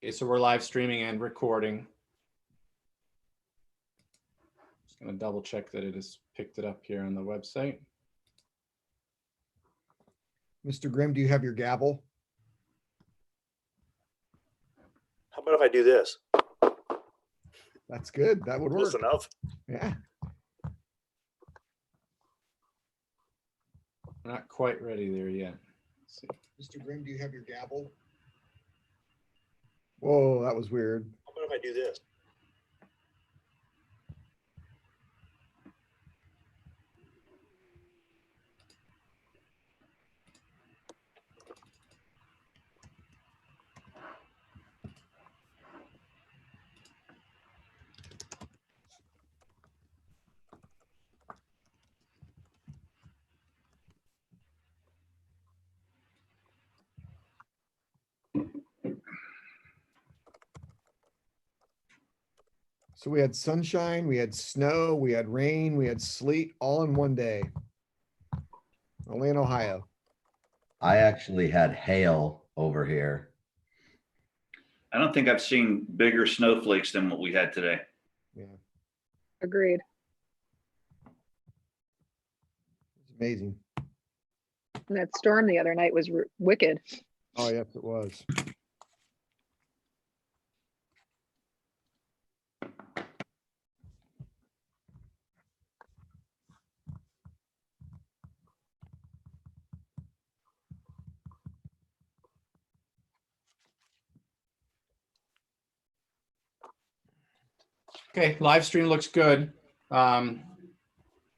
Okay, so we're live streaming and recording. Just going to double check that it has picked it up here on the website. Mr. Grimm, do you have your gavel? How about if I do this? That's good. That would work. Close enough. Yeah. We're not quite ready there yet. Let's see. Mr. Grimm, do you have your gavel? Whoa, that was weird. How about if I do this? So we had sunshine, we had snow, we had rain, we had sleet all in one day. Only in Ohio. I actually had hail over here. I don't think I've seen bigger snowflakes than what we had today. Yeah, Agreed. it's amazing. And that storm the other night was wicked. Oh, yes, it was. Okay, live stream looks good. And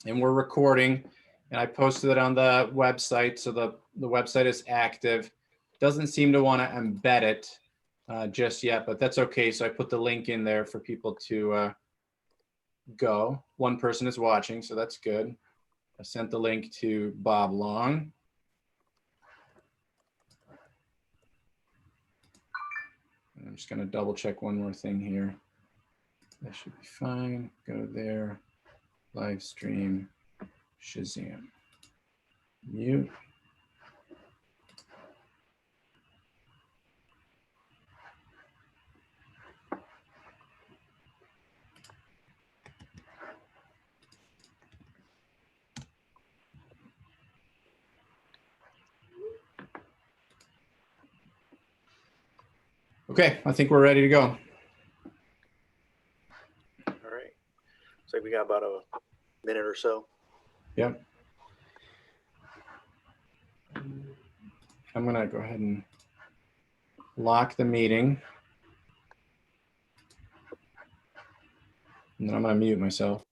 we're recording, and I posted it on the website. So the website is active. Doesn't seem to want to embed it just yet, but that's okay. So I put the link in there for people to go. One person is watching, so that's good. I sent the link to Bob Long. And I'm just going to double check one more thing here. That should be fine. Go there, live stream, Shazam, mute. Okay, I think we're ready to go. All right. Looks like we got about a minute or so. Yep. I'm gonna go ahead and lock the meeting. And then I'm gonna mute myself.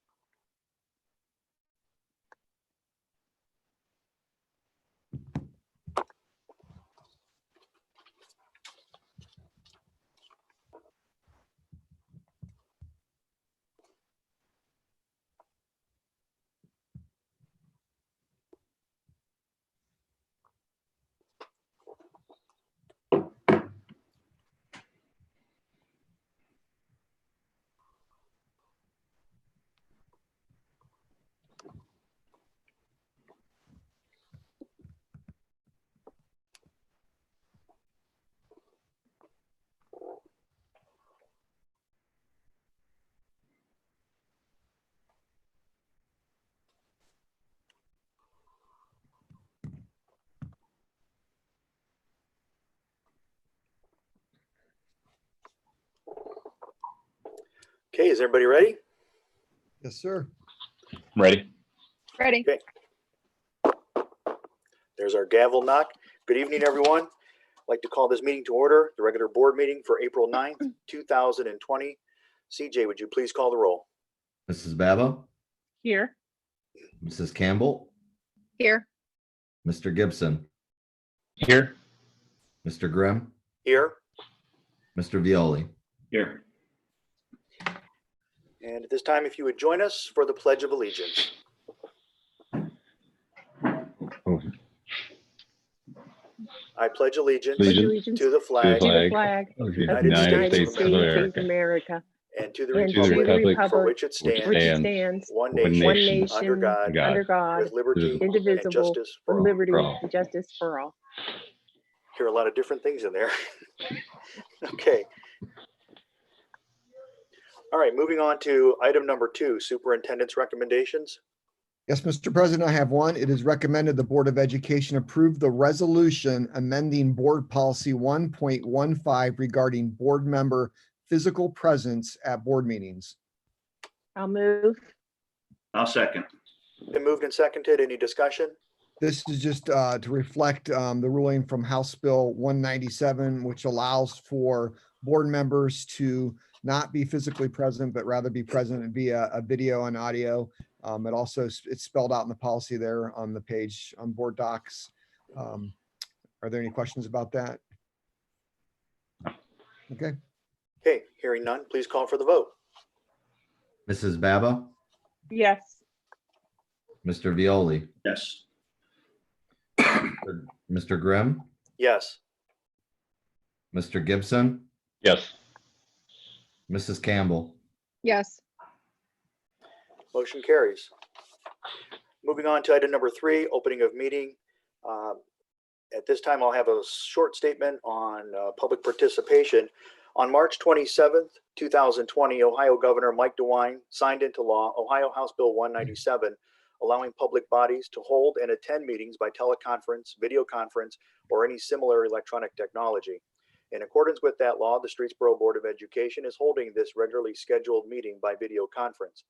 Okay, is everybody ready? Yes, sir. Ready? Ready? Okay. There's our gavel knock. Good evening, everyone. I'd like to call this meeting to order, the regular board meeting for April 9th, 2020. CJ, would you please call the roll? Mrs. Baba, Here. Mrs. Campbell, Here. Mr. Gibson, Here. Mr. Grimm, Here. Mr. Violi. Here. And at this time, if you would join us for the Pledge of Allegiance. Oh, I pledge allegiance Allegiance to the flag to the flag of the United United States States of America, America. and to the And to the republic republic for which it which stands, Which stands stands one one nation, one nation, nation under God, under God, with liberty and indivisible, justice for with all. liberty For all. and justice for all. Hear a lot of different things in there. Okay. All right, moving on to item number 2, superintendent's recommendations. Yes, Mr. President, I have one. It is recommended the Board of Education approve the resolution amending Board Policy 1.15 regarding board member physical presence at board meetings. I'll move. I'll second. Been moved and seconded. Any discussion? This is just to reflect the ruling from House Bill 197, which allows for board members to not be physically present, but rather be present via a video and audio. It also, it's spelled out in the policy there on the page on board docs. Are there any questions about that? Okay, Okay, hearing none, please call for the vote. Mrs. Baba, Yes. Mr. Violi, Yes. Mr. Grimm, Yes. Mr. Gibson, Yes. Mrs. Campbell. Yes. Motion carries. Moving on to item number 3, opening of meeting. At this time, I'll have a short statement on public participation. On March 27th, 2020, Ohio Governor Mike DeWine signed into law Ohio House Bill 197, allowing public bodies to hold and attend meetings by teleconference, video conference, or any similar electronic technology. In accordance with that law, the Streetsboro Board of Education is holding this regularly scheduled meeting by video conference.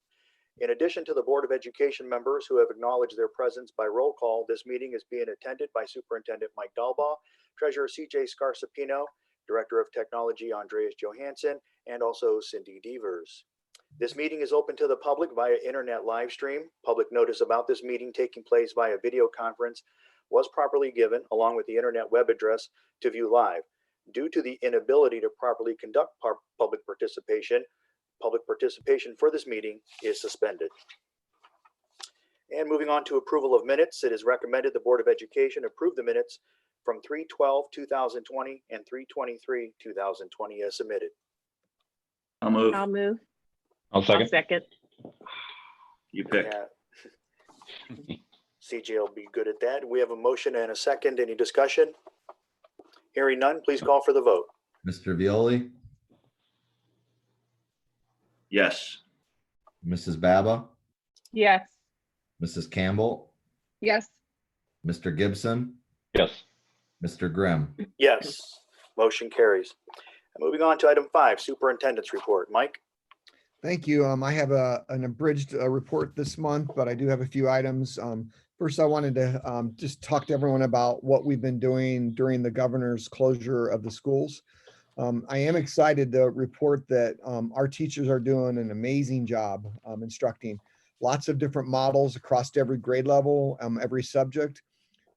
In addition to the Board of Education members who have acknowledged their presence by roll call, this meeting is being attended by Superintendent Mike Dalbaugh, Treasurer CJ Scarsapino, Director of Technology Andreas Johansson, and also Cindy Devers. This meeting is open to the public via internet live stream. Public notice about this meeting taking place via video conference was properly given, along with the internet web address to view live. Due to the inability to properly conduct public participation for this meeting is suspended. And moving on to approval of minutes, it is recommended the Board of Education approve the minutes from 3/12/2020 and 3/23/2020 as submitted. I'll move. I'll move. I'll I'll second. second. You pick. Yeah. CJ will be good at that. We have a motion and a second. Any discussion? Hearing none, please call for the vote. Mr. Violi, Yes. Mrs. Baba, Yes. Mrs. Campbell, Yes. Mr. Gibson, Yes. Mr. Grimm. Yes, motion carries. Moving on to item 5, superintendent's report. Mike? thank you. I have an abridged report this month, but I do have a few items. First, I wanted to just talk to everyone about what we've been doing during the governor's closure of the schools. I am excited to report that our teachers are doing an amazing job instructing lots of different models across every grade level, every subject.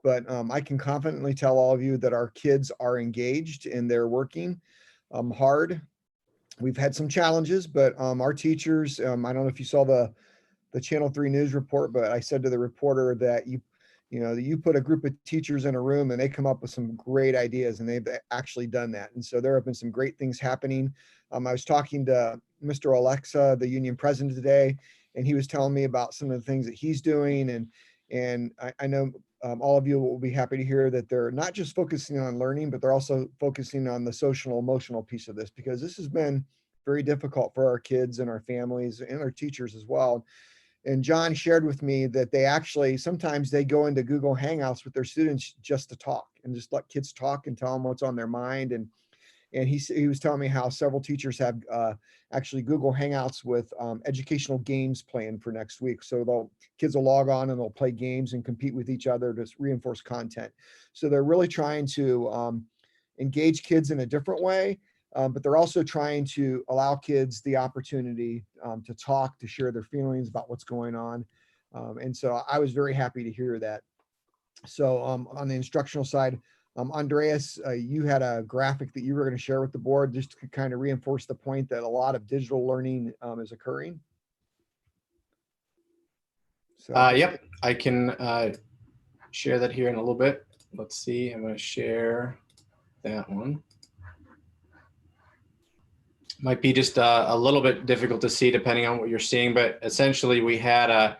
But I can confidently tell all of you that our kids are engaged and they're working hard. We've had some challenges, but our teachers, I don't know if you saw the Channel 3 news report, but I said to the reporter that you put a group of teachers in a room and they come up with some great ideas, and they've actually done that. And so there have been some great things happening. I was talking to Mr. Alexa, the union president today, and he was telling me about some of the things that he's doing. And I know all of you will be happy to hear that they're not just focusing on learning, but they're also focusing on the social emotional piece of this, because this has been very difficult for our kids and our families and our teachers as well. And John shared with me that they actually, sometimes they go into Google Hangouts with their students just to talk and just let kids talk and tell them what's on their mind. And he was telling me how several teachers have actually Google Hangouts with educational games planned for next week. So kids will log on and they'll play games and compete with each other to reinforce content. So they're really trying to engage kids in a different way. But they're also trying to allow kids the opportunity to talk, to share their feelings about what's going on. And so I was very happy to hear that. So on the instructional side, Andreas, you had a graphic that you were going to share with the board just to kind of reinforce the point that a lot of digital learning is occurring. So Yep, I can share that here in a little bit. Let's see, I'm going to share that one. Might be just a little bit difficult to see depending on what you're seeing, but essentially we had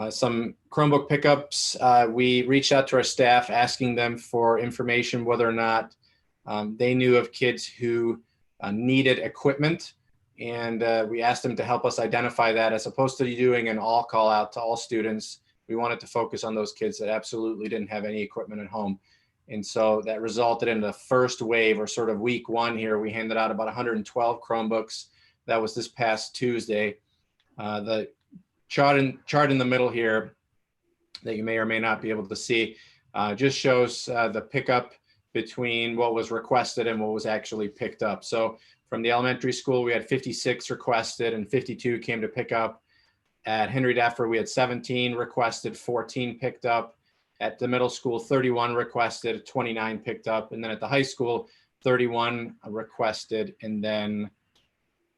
some Chromebook pickups. We reached out to our staff asking them for information whether or not They knew of kids who needed equipment, and we asked them to help us identify that. As opposed to doing an all call out to all students, we wanted to focus on those kids that absolutely didn't have any equipment at home. And so that resulted in the first wave, or sort of week one here. We handed out about 112 Chromebooks. That was this past Tuesday. The chart in the middle here that you may or may not be able to see just shows the pickup between what was requested and what was actually picked up. So from the elementary school, we had 56 requested and 52 came to pick up. At Henry Daffer, we had 17 requested, 14 picked up. At the middle school, 31 requested, 29 picked up. And then at the high school, 31 requested, and then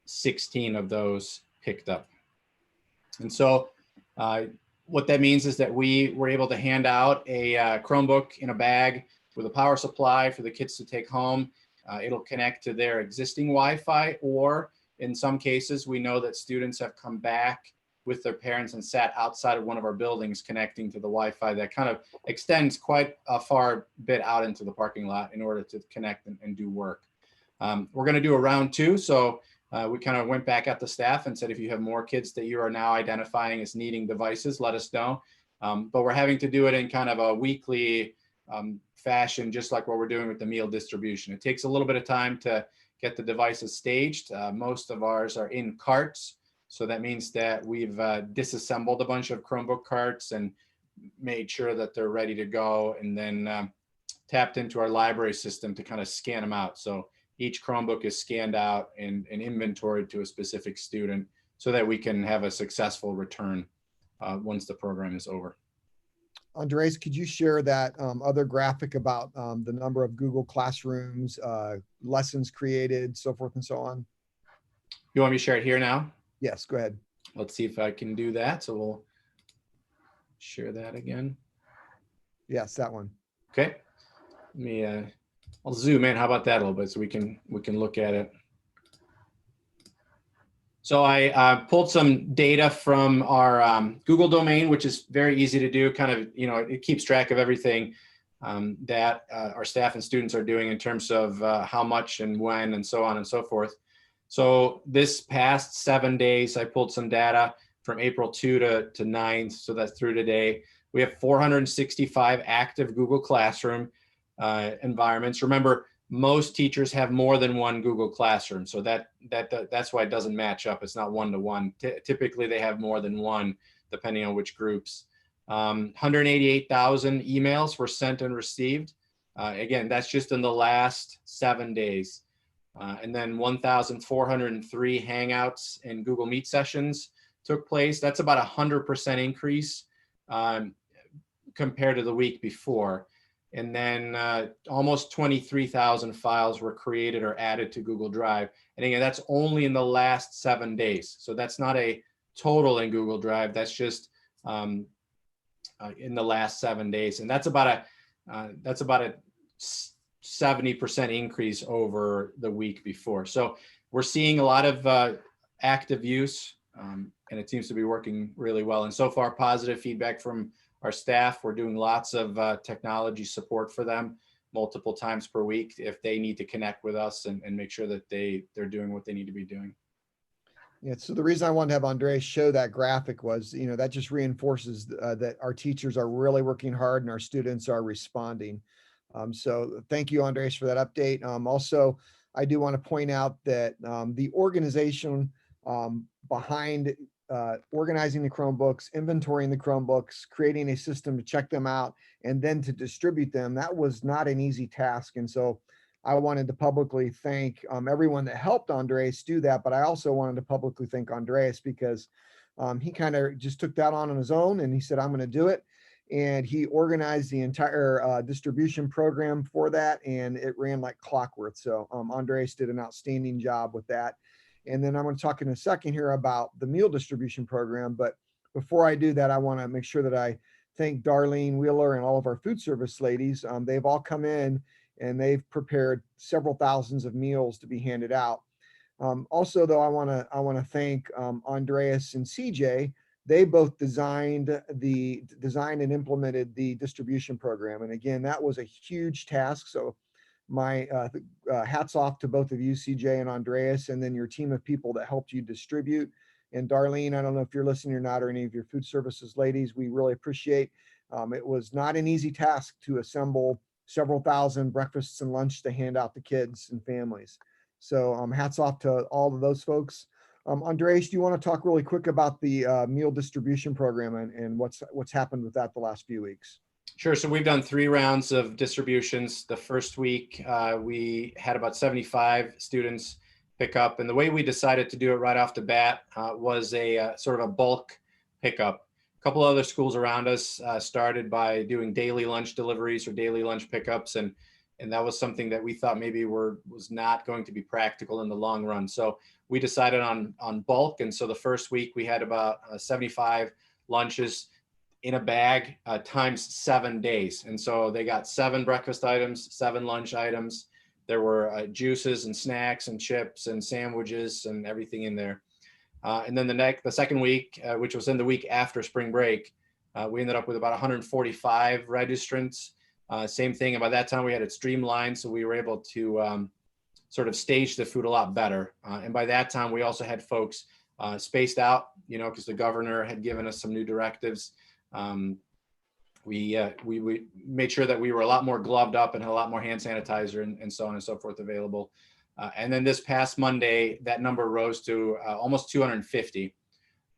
16 of those picked up. And so what that means is that we were able to hand out a Chromebook in a bag with a power supply for the kids to take home. It'll connect to their existing Wi-Fi, or in some cases, we know that students have come back with their parents and sat outside of one of our buildings connecting to the Wi-Fi that kind of extends quite a far bit out into the parking lot in order to connect and do work. We're going to do a round two. So we kind of went back at the staff and said, if you have more kids that you are now identifying as needing devices, let us know. But we're having to do it in kind of a weekly fashion, just like what we're doing with the meal distribution. It takes a little bit of time to get the devices staged. Most of ours are in carts. So that means that we've disassembled a bunch of Chromebook carts and made sure that they're ready to go, and then tapped into our library system to kind of scan them out. So each Chromebook is scanned out and inventoried to a specific student so that we can have a successful return once the program is over. Andres, could you share that other graphic about the number of Google Classrooms, lessons created, so forth and so on? You want me to share it here now? Yes, go ahead. Let's see if I can do that. So we'll share that again. Yes, that one. Okay. Let me, I'll zoom in. How about that a little bit so we can look at it. So I pulled some data from our Google domain, which is very easy to do. Kind of, you know, it keeps track of everything that our staff and students are doing in terms of how much and when and so on and so forth. So this past 7 days, I pulled some data from April 2 to 9, so that's through today. We have 465 active Google Classroom environments. Remember, most teachers have more than one Google Classroom, so that's why it doesn't match up. It's not one-to-one. Typically, they have more than one, depending on which groups. 188,000 emails were sent and received. Again, that's just in the last 7 days. And then 1,403 Hangouts and Google Meet sessions took place. That's about 100% increase compared to the week before. And then almost 23,000 files were created or added to Google Drive. And again, that's only in the last 7 days. So that's not a total in Google Drive. That's just in the last 7 days. And that's about a 70% increase over the week before. So we're seeing a lot of active use, and it seems to be working really well. And so far, positive feedback from our staff. We're doing lots of technology support for them multiple times per week if they need to connect with us and make sure that they're doing what they need to be doing. Yeah, so the reason I wanted to have Andres show that graphic was, you know, that just reinforces that our teachers are really working hard and our students are responding. So thank you, Andres, for that update. Also, I do want to point out that the organization behind organizing the Chromebooks, inventorying the Chromebooks, creating a system to check them out, and then to distribute them, that was not an easy task. And so I wanted to publicly thank everyone that helped Andres do that. But I also wanted to publicly thank Andres because he kind of just took that on his own and he said, I'm going to do it. And he organized the entire distribution program for that, and it ran like clockwork. So Andres did an outstanding job with that. And then I'm going to talk in a second here about the meal distribution program. But before I do that, I want to make sure that I thank Darlene Wheeler and all of our food service ladies. They've all come in and they've prepared several thousands of meals to be handed out. Also, though, I want to thank Andreas and CJ. They both designed and implemented the distribution program. And again, that was a huge task. So My hats off to both of you, CJ and Andreas, and then your team of people that helped you distribute. And Darlene, I don't know if you're listening or not, or any of your food services ladies, we really appreciate. It was not an easy task to assemble several thousand breakfasts and lunch to hand out to kids and families. So hats off to all of those folks. Andreas, do you want to talk really quick about the meal distribution program and what's happened with that the last few weeks? Sure. So we've done 3 rounds of distributions. The first week, we had about 75 students pick up. And the way we decided to do it right off the bat was a sort of a bulk pickup. A couple other schools around us started by doing daily lunch deliveries or daily lunch pickups. And that was something that we thought maybe was not going to be practical in the long run. So we decided on bulk. And so the first week we had about 75 lunches in a bag times 7 days. And so they got 7 breakfast items, 7 lunch items. There were juices and snacks and chips and sandwiches and everything in there. And then the second week, which was in the week after spring break, we ended up with about 145 registrants. Same thing. And by that time we had it streamlined. So we were able to sort of stage the food a lot better. And by that time we also had folks spaced out, because the governor had given us some new directives. We made sure that we were a lot more gloved up and had a lot more hand sanitizer and so on and so forth available. And then this past Monday, that number rose to almost 250.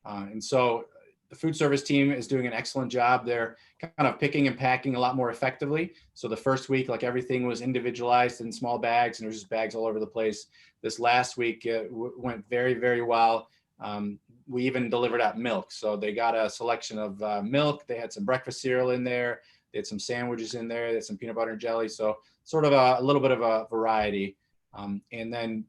And so the food service team is doing an excellent job. They're kind of picking and packing a lot more effectively. So the first week, like everything was individualized in small bags and there was just bags all over the place. This last week went very, very well. We even delivered out milk. So they got a selection of milk. They had some breakfast cereal in there. They had some sandwiches in there. They had some peanut butter and jelly. So sort of a little bit of a variety. And then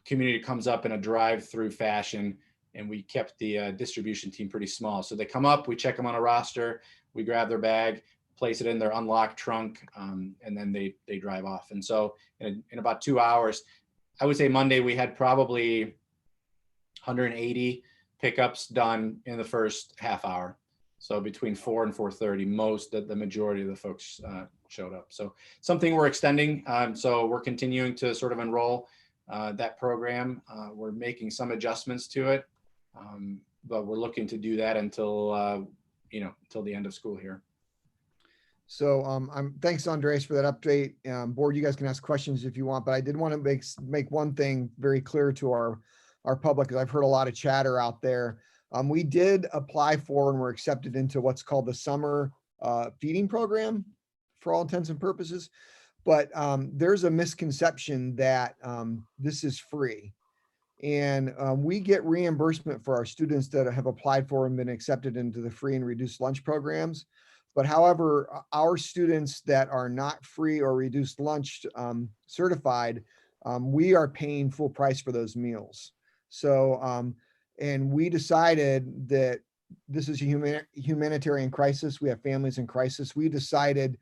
community comes up in a drive-through fashion, and we kept the distribution team pretty small. So they come up, we check them on a roster, we grab their bag, place it in their unlocked trunk, and then they drive off. And so in about 2 hours, I would say Monday we had probably 180 pickups done in the first half hour. So between 4 and 4:30, the majority of the folks showed up. So something we're extending. So we're continuing to sort of enroll that program. We're making some adjustments to it, but we're looking to do that until the end of school here. So thanks, Andreas, for that update. Board, you guys can ask questions if you want, but I did want to make one thing very clear to our public, because I've heard a lot of chatter out there. We did apply for and were accepted into what's called the summer feeding program for all intents and purposes. But there's a misconception that this is free. And we get reimbursement for our students that have applied for and been accepted into the free and reduced lunch programs. But however, our students that are not free or reduced lunch certified, we are paying full price for those meals. So, and we decided that this is a humanitarian crisis. We have families in crisis. We decided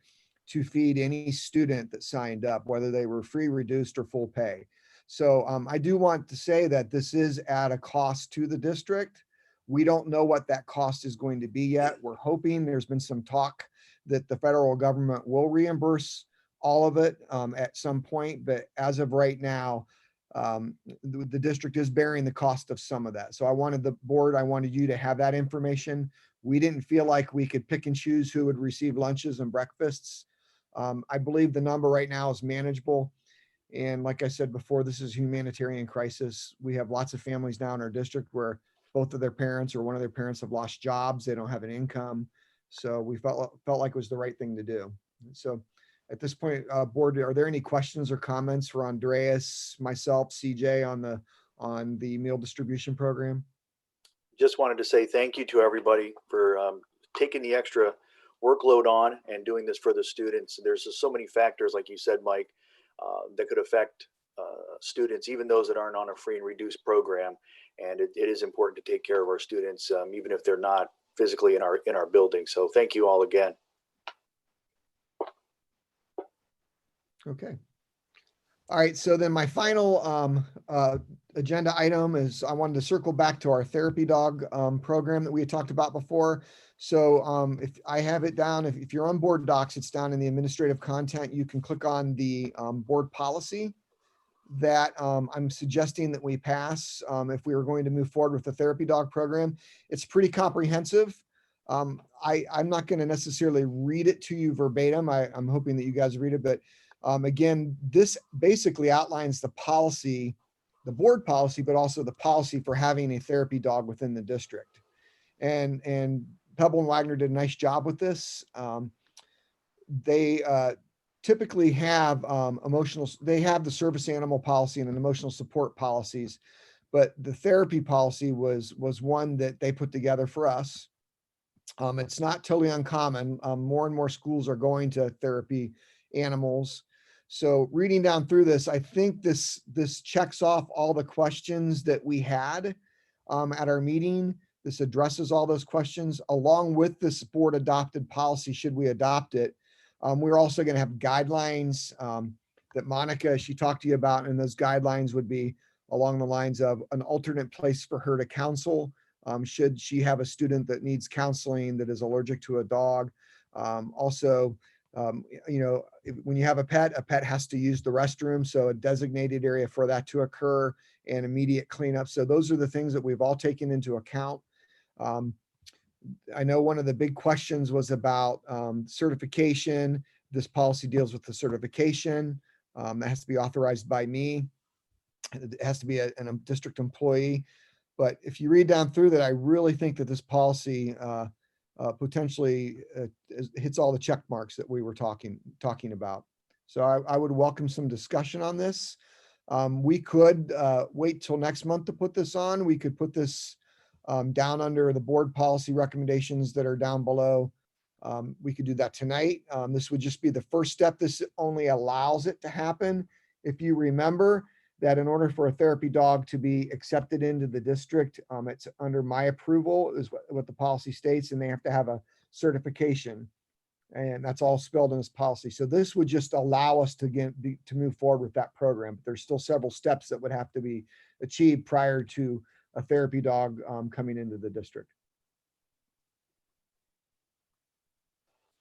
to feed any student that signed up, whether they were free, reduced, or full pay. So I do want to say that this is at a cost to the district. We don't know what that cost is going to be yet. We're hoping, there's been some talk that the federal government will reimburse all of it at some point. But as of right now, the district is bearing the cost of some of that. So I wanted you to have that information. We didn't feel like we could pick and choose who would receive lunches and breakfasts. I believe the number right now is manageable. And like I said before, this is a humanitarian crisis. We have lots of families now in our district where both of their parents or one of their parents have lost jobs. They don't have an income. So we felt like it was the right thing to do. So at this point, board, are there any questions or comments for Andreas, myself, CJ on the meal distribution program? Just wanted to say thank you to everybody for taking the extra workload on and doing this for the students. There's just so many factors, like you said, Mike, that could affect students, even those that aren't on a free and reduced program. And it is important to take care of our students, even if they're not physically in our building. So thank you all again. Okay. All right. So then my final agenda item is I wanted to circle back to our therapy dog program that we had talked about before. So if I have it down, if you're on board docs, it's down in the administrative content. You can click on the board policy that I'm suggesting that we pass if we were going to move forward with the therapy dog program. It's pretty comprehensive. I'm not going to necessarily read it to you verbatim. I'm hoping that you guys read it, but again, this basically outlines the policy, the board policy, but also the policy for having a therapy dog within the district. And Pebble and Wagner did a nice job with this. They typically have they have the service animal policy and an emotional support policies, but the therapy policy was one that they put together for us. It's not totally uncommon. More and more schools are going to therapy animals. So reading down through this, I think this checks off all the questions that we had at our meeting. This addresses all those questions along with this board adopted policy, should we adopt it. We're also going to have guidelines that Monica, she talked to you about, and those guidelines would be along the lines of an alternate place for her to counsel. Should she have a student that needs counseling that is allergic to a dog. Also, you know, when you have a pet has to use the restroom. So a designated area for that to occur and immediate cleanup. So those are the things that we've all taken into account. I know one of the big questions was about certification. This policy deals with the certification. That has to be authorized by me. It has to be a district employee. But if you read down through that, I really think that this policy potentially hits all the check marks that we were talking about. So I would welcome some discussion on this. We could wait till next month to put this on. We could put this down under the board policy recommendations that are down below. We could do that tonight. This would just be the first step. This only allows it to happen. If you remember that in order for a therapy dog to be accepted into the district, it's under my approval is what the policy states, and they have to have a certification. And that's all spelled in this policy. So this would just allow us to move forward with that program. But there's still several steps that would have to be achieved prior to a therapy dog coming into the district.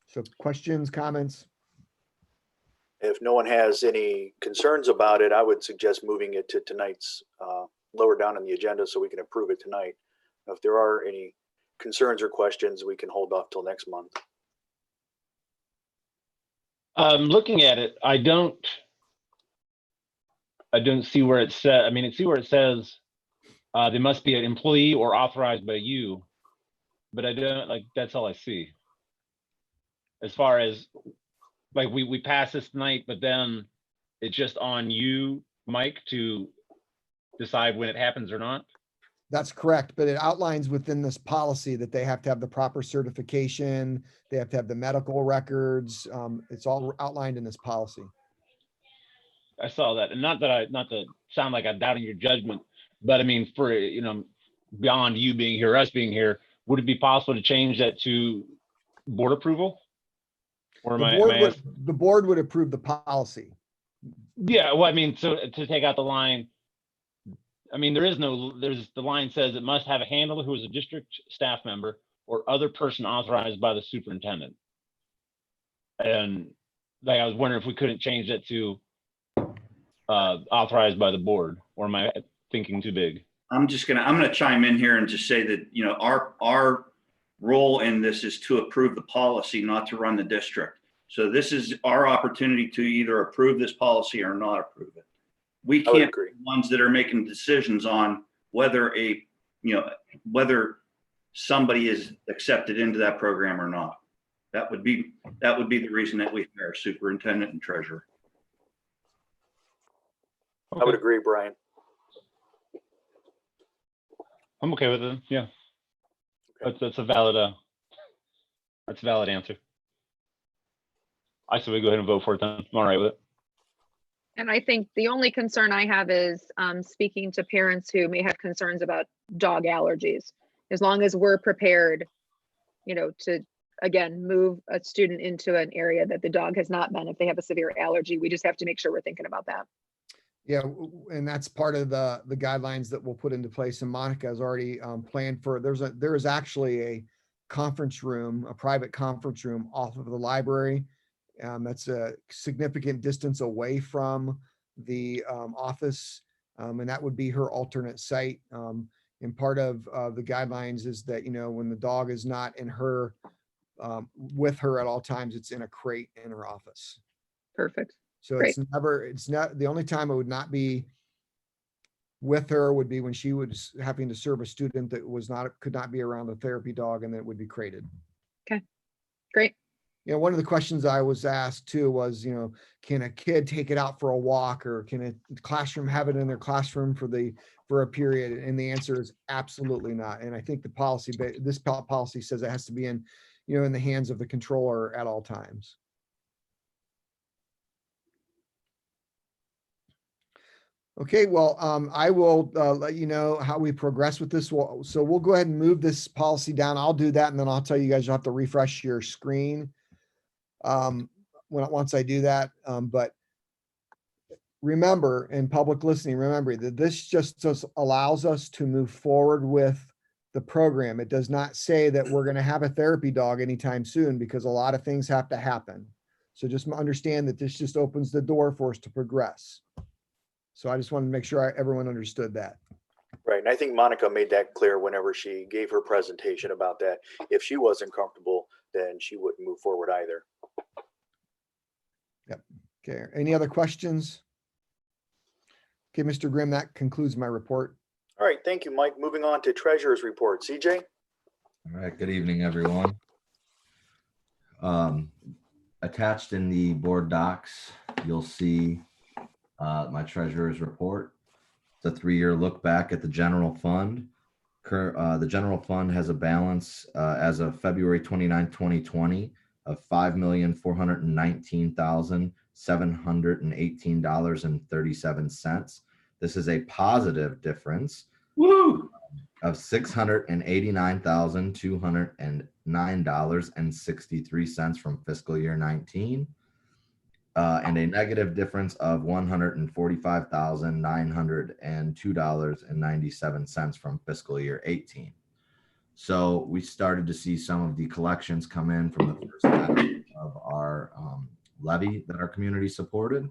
So questions, comments? If no one has any concerns about it, I would suggest moving it to tonight's lower down on the agenda so we can approve it tonight. If there are any concerns or questions, we can hold off till next month. Looking at it, I don't see where it says. I mean, I see where it says they must be an employee or authorized by you, but I don't like. That's all I see. As far as like we pass this tonight, but then it's just on you, Mike, to decide when it happens or not. That's correct, but it outlines within this policy that they have to have the proper certification. They have to have the medical records. It's all outlined in this policy. I saw that, and not to sound like I'm doubting your judgment, but I mean, for beyond you being here, us being here, would it be possible to change that to board approval? Or The board would approve the policy. Yeah, well, I mean, so to take out the line, I mean, there's the line says it must have a handler who is a district staff member or other person authorized by the superintendent. And like, I was wondering if we couldn't change that to authorized by the board, or am I thinking too big? I'm gonna chime in here and just say that, you know, our role in this is to approve the policy, not to run the district. So this is our opportunity to either approve this policy or not approve it. We can't be the ones that are making decisions on whether whether somebody is accepted into that program or not. That would be the reason that we hire a superintendent and treasurer. I would agree, Brian. I'm okay with it. Yeah, okay. That's a valid answer. I say we go ahead and vote for it then. I'm all right with it. And I think the only concern I have is speaking to parents who may have concerns about dog allergies. As long as we're prepared, to, again, move a student into an area that the dog has not been, if they have a severe allergy, we just have to make sure we're thinking about that. Yeah, and that's part of the guidelines that we'll put into place. And Monica has already planned for, there is actually a conference room, a private conference room off of the library. That's a significant distance away from the office. And that would be her alternate site. And part of the guidelines is that, you know, when the dog is not in her, with her at all times, it's in a crate in her office. Perfect. So Great. it's not, the only time it would not be with her would be when she was having to serve a student that could not be around a therapy dog, and then it would be crated. Great. You know, one of the questions I was asked too was, you know, can a kid take it out for a walk, or can a classroom have it in their classroom for a period? And the answer is absolutely not. And I think this policy says it has to be in, you know, in the hands of the controller at all times. Okay, well, I will let you know how we progress with this. So we'll go ahead and move this policy down. I'll do that, and then I'll tell you guys you'll have to refresh your screen once I do that. But remember, in public listening, remember that this just allows us to move forward with the program. It does not say that we're going to have a therapy dog anytime soon, because a lot of things have to happen. So just understand that this just opens the door for us to progress. So I just wanted to make sure everyone understood that. Right. And I think Monica made that clear whenever she gave her presentation about that. If she wasn't comfortable, then she wouldn't move forward either. Yep. Okay. Any other questions? Okay, Mr. Grimm, that concludes my report. All right. Thank you, Mike. Moving on to treasurer's report. CJ? All right, good evening, everyone. Attached in the board docs, you'll see my treasurer's report. It's a 3-year look back at the general fund. The general fund has a balance as of February 29, 2020 of $5,419,718.37. This is a positive difference. Woo! Of $689,209.63 from fiscal year 19, and a negative difference of $145,902.97 from fiscal year 18. So we started to see some of the collections come in from the first half of our levy that our community supported.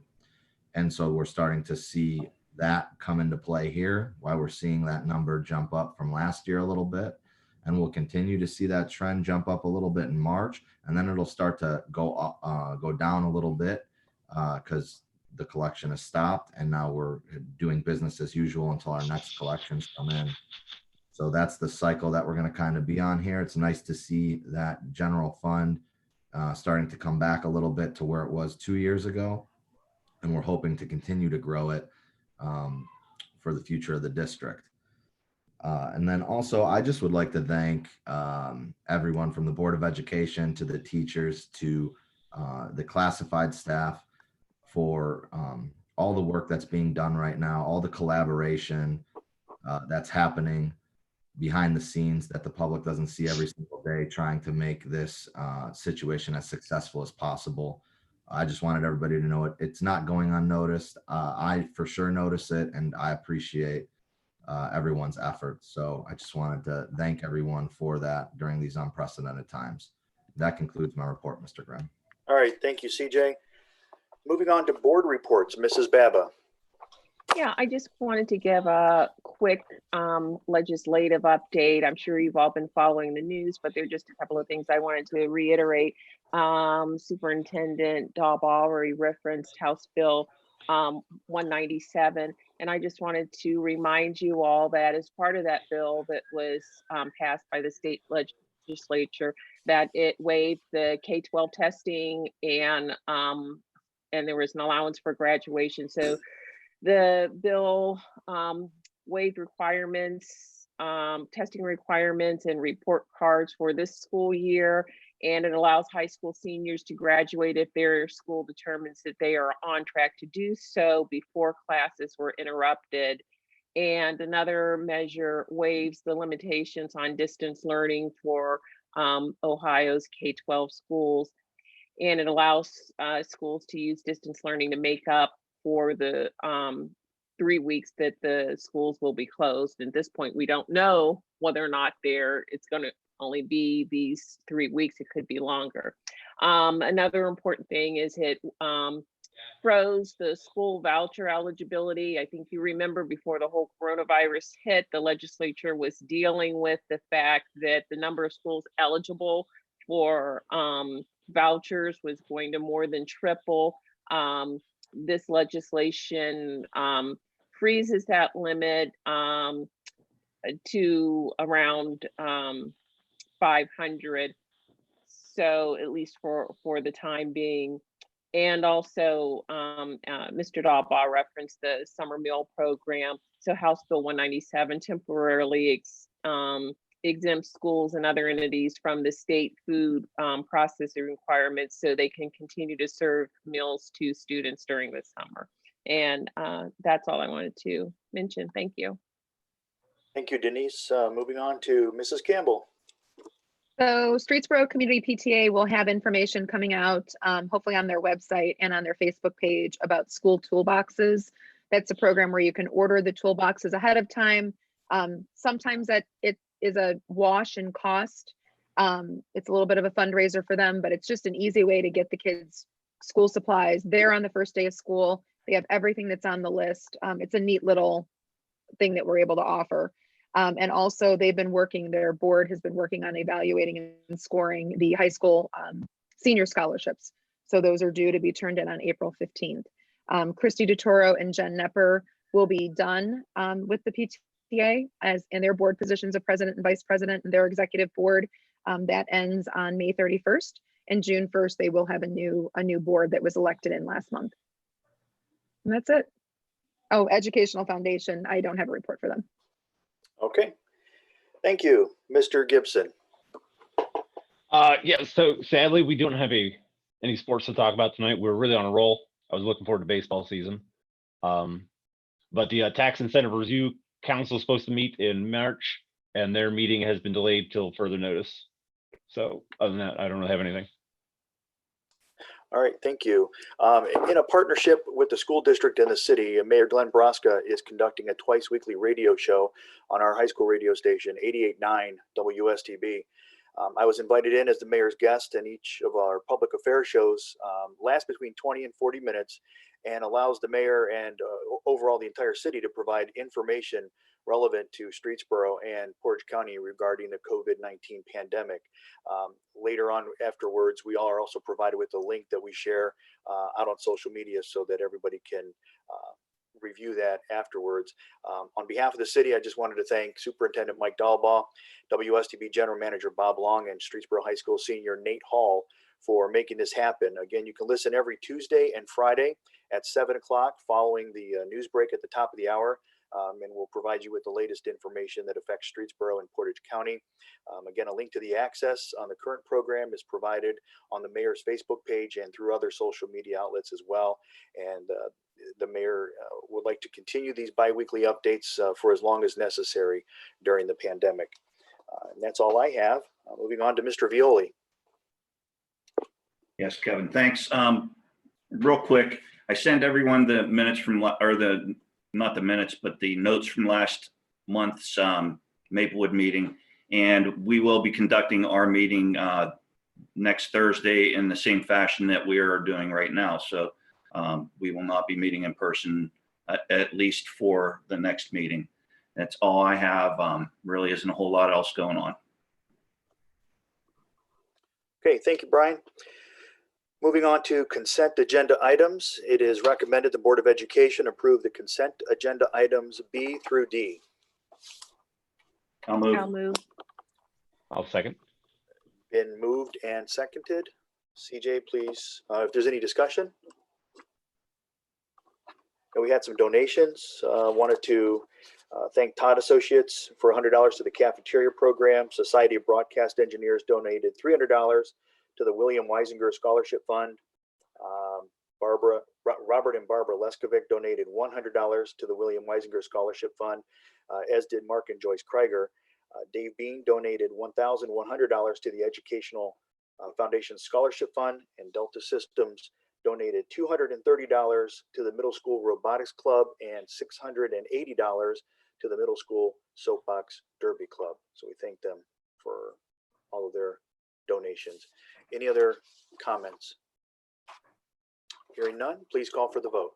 And so we're starting to see that come into play here, why we're seeing that number jump up from last year a little bit. And we'll continue to see that trend jump up a little bit in March, and then it'll start to go up, go down a little bit because the collection has stopped, and now we're doing business as usual until our next collections come in. So that's the cycle that we're going to kind of be on here. It's nice to see that general fund starting to come back a little bit to where it was 2 years ago, and we're hoping to continue to grow it for the future of the district. And then also, I just would like to thank everyone from the Board of Education to the teachers to the classified staff for all the work that's being done right now, all the collaboration that's happening behind the scenes that the public doesn't see every single day, trying to make this situation as successful as possible. I just wanted everybody to know it's not going unnoticed. I for sure notice it, and I appreciate everyone's efforts. So I just wanted to thank everyone for that during these unprecedented times. That concludes my report, Mr. Grimm. All right. Thank you, CJ. Moving on to board reports. Mrs. Baba. Yeah, I just wanted to give a quick legislative update. I'm sure you've all been following the news, but there are just a couple of things I wanted to reiterate. Superintendent Daub already referenced House Bill 197, and I just wanted to remind you all that as part of that bill that was passed by the state legislature, that it waived the K-12 testing, and there was an allowance for graduation. So the bill waived requirements, testing requirements and report cards for this school year, and it allows high school seniors to graduate if their school determines that they are on track to do so before classes were interrupted. And another measure waives the limitations on distance learning for Ohio's K-12 schools, and it allows schools to use distance learning to make up for the 3 weeks that the schools will be closed. At this point, we don't know whether or not it's going to only be these 3 weeks. It could be longer. Another important thing is it froze the school voucher eligibility. I think you remember before the whole coronavirus hit, the legislature was dealing with the fact that the number of schools eligible for vouchers was going to more than triple. This legislation freezes that limit to around 500. So at least for the time being. And also, Mr. Dalbaugh referenced the summer meal program. So House Bill 197 temporarily exempts schools and other entities from the state food processing requirements so they can continue to serve meals to students during the summer. And that's all I wanted to mention. Thank you. Thank you, Denise. Moving on to Mrs. Campbell. So Streetsboro Community PTA will have information coming out, hopefully on their website and on their Facebook page about school toolboxes. That's a program where you can order the toolboxes ahead of time. Sometimes that it is a wash in cost. It's a little bit of a fundraiser for them, but it's just an easy way to get the kids school supplies there on the first day of school. They have everything that's on the list. It's a neat little thing that we're able to offer. And also their board has been working on evaluating and scoring the high school senior scholarships. So those are due to be turned in on April 15th. Christy DeToro and Jen Nepper will be done with the PTA in their board positions of president and vice president and their executive board. That ends on May 31st, and June 1st, they will have a new board that was elected in last month. And that's it. Oh, Educational Foundation, I don't have a report for them. Okay. Thank you, Mr. Gibson. Yeah, so sadly, we don't have any sports to talk about tonight. We're really on a roll. I was looking forward to baseball season. But the Tax Incentive Review Council is supposed to meet in March, and their meeting has been delayed till further notice. So other than that, I don't really have anything. All right, thank you. In a partnership with the school district and the city, Mayor Glenn Broska is conducting a twice weekly radio show on our high school radio station, 88.9 WSTB. I was invited in as the mayor's guest, and each of our public affairs shows lasts between 20 and 40 minutes and allows the mayor and overall the entire city to provide information relevant to Streetsboro and Portage County regarding the COVID-19 pandemic. Later on afterwards, we are also provided with a link that we share out on social media so that everybody can review that afterwards. On behalf of the city, I just wanted to thank Superintendent Mike Dalbaugh, WSTB General Manager Bob Long, and Streetsboro High School Senior Nate Hall for making this happen. Again, you can listen every Tuesday and Friday at 7 o'clock following the news break at the top of the hour. And we'll provide you with the latest information that affects Streetsboro and Portage County. Again, a link to the access on the current program is provided on the mayor's Facebook page and through other social media outlets as well. And the mayor would like to continue these bi-weekly updates for as long as necessary during the pandemic. And that's all I have. Moving on to Mr. Violi. Yes, Kevin, thanks. Real quick, I sent everyone the minutes from, not the minutes, but the notes from last month's Maplewood meeting. And we will be conducting our meeting next Thursday in the same fashion that we are doing right now. So we will not be meeting in person, at least for the next meeting. That's all I have. Really isn't a whole lot else going on. Okay, thank you, Brian. Moving on to consent agenda items, it is recommended the Board of Education approve the consent agenda items B through D. I'll move. I'll move. I'll second. Been moved and seconded. CJ, please, if there's any discussion. And we had some donations. Wanted to thank Todd Associates for $100 to the cafeteria program. Society of Broadcast Engineers donated $300 to the William Weisinger Scholarship Fund. Robert and Barbara Leskovic donated $100 to the William Weisinger Scholarship Fund, as did Mark and Joyce Krieger. Dave Bean donated $1,100 to the Educational Foundation Scholarship Fund, and Delta Systems donated $230 to the Middle School Robotics Club and $680 to the Middle School Soapbox Derby Club. So we thank them for all of their donations. Any other comments? Hearing none, please call for the vote.